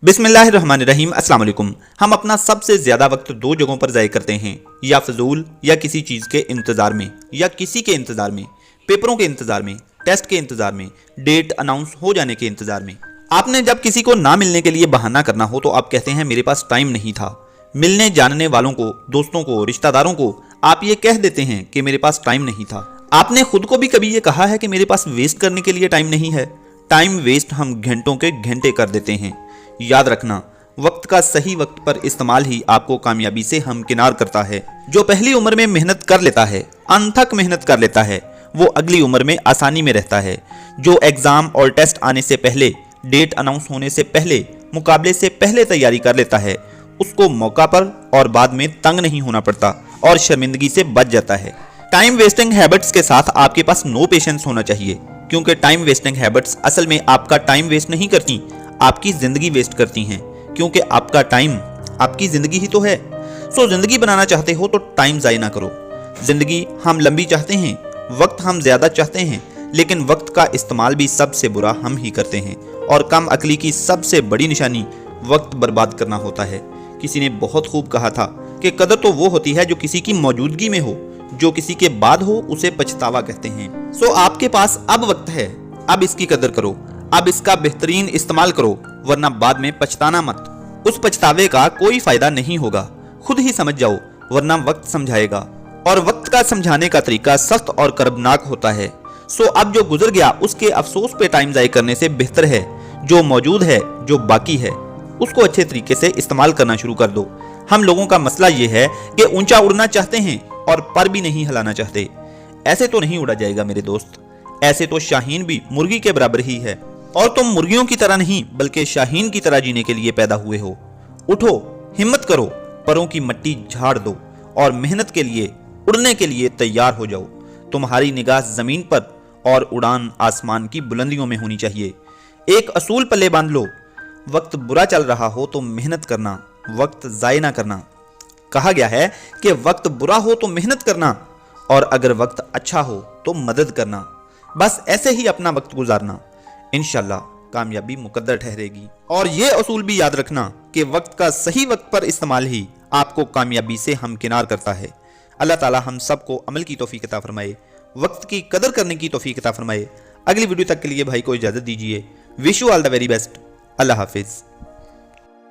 बिस्मिल्लाहिर्रहमानिर्रहीम अस्सलाम वालेकुम। हम अपना सबसे ज़्यादा वक्त दो जगहों पर ज़ाय करते हैं, या फजूल या किसी चीज़ के इंतज़ार में, या किसी के इंतज़ार में, पेपरों के इंतज़ार में, टेस्ट के इंतज़ार में, डेट अनाउंस हो जाने के इंतज़ार में। आपने जब किसी को ना मिलने के लिए बहाना करना हो तो आप कहते हैं मेरे पास टाइम नहीं था। मिलने जानने वालों को, दोस्तों को, रिश्तेदारों को आप ये कह देते हैं कि मेरे पास टाइम नहीं था। आपने खुद को भी कभी ये कहा है कि मेरे पास वेस्ट करने के लिए टाइम नहीं है? टाइम वेस्ट हम घंटों के घंटे कर देते हैं। याद रखना, वक्त का सही वक्त पर इस्तेमाल ही आपको कामयाबी से हमकिनार करता है। जो पहली उम्र में मेहनत कर लेता है, अनथक मेहनत कर लेता है, वो अगली उम्र में आसानी में रहता है। जो एग्जाम और टेस्ट आने से पहले, डेट अनाउंस होने से पहले, मुकाबले से पहले तैयारी कर लेता है, उसको मौका पर और बाद में तंग नहीं होना पड़ता और शर्मिंदगी से बच जाता है। टाइम वेस्टिंग हैबिट्स के साथ आपके पास नो पेशेंस होना चाहिए, क्योंकि टाइम वेस्टिंग हैबिट्स असल में आपका टाइम वेस्ट नहीं करती, आपकी जिंदगी वेस्ट करती हैं, क्योंकि आपका टाइम आपकी जिंदगी ही तो है। सो जिंदगी बनाना चाहते हो तो टाइम ज़ाय ना करो। जिंदगी हम लंबी चाहते हैं, वक्त हम ज्यादा चाहते हैं, लेकिन वक्त का इस्तेमाल भी सबसे बुरा हम ही करते हैं, और कम अक्ली की सबसे बड़ी निशानी वक्त बर्बाद करना होता है। किसी ने बहुत खूब कहा था कि कदर तो वो होती है जो किसी की मौजूदगी में हो, जो किसी के बाद हो उसे पछतावा कहते हैं। सो आपके पास अब वक्त है, अब इसकी कदर करो, अब इसका बेहतरीन इस्तेमाल करो, वरना बाद में पछताना मत। उस पछतावे का कोई फायदा नहीं होगा, खुद ही समझ जाओ, वरना वक्त समझाएगा, और वक्त का समझाने का तरीका सख्त और कर्बनाक होता है। सो अब जो गुजर गया उसके अफसोस पे टाइम ज़ाय करने से बेहतर है जो मौजूद है, जो बाकी है, उसको अच्छे तरीके से इस्तेमाल करना शुरू कर दो। हम लोगों का मसला ये है कि ऊंचा उड़ना चाहते हैं और पर भी नहीं हिलाना चाहते। ऐसे तो नहीं उड़ा जाएगा मेरे दोस्त, ऐसे तो शाहीन भी मुर्गी के बराबर ही है, और तुम मुर्गियों की तरह नहीं बल्कि शाहीन की तरह जीने के लिए पैदा हुए हो। उठो, हिम्मत करो, परों की मट्टी झाड़ दो और मेहनत के लिए, उड़ने के लिए तैयार हो जाओ। तुम्हारी निगाह जमीन पर और उड़ान आसमान की बुलंदियों में होनी चाहिए। एक असूल पल्ले बांध लो, वक्त बुरा चल रहा हो तो मेहनत करना, वक्त ज़ाय ना करना। कहा गया है कि वक्त बुरा हो तो मेहनत करना, और अगर वक्त अच्छा हो तो मदद करना। बस ऐसे ही अपना वक्त गुजारना, इंशाल्लाह कामयाबी मुकद्दर ठहरेगी। और ये असूल भी याद रखना कि वक्त का सही वक्त पर इस्तेमाल ही आपको कामयाबी से हमकिनार करता है। अल्लाह ताला हम सबको अमल की तौफीक अता फरमाए, वक्त की कदर करने की तौफीक अता फरमाए। अगली वीडियो तक के लिए भाई को इजाज़त दीजिए। Wish you all the very best. अल्लाह हाफिज़।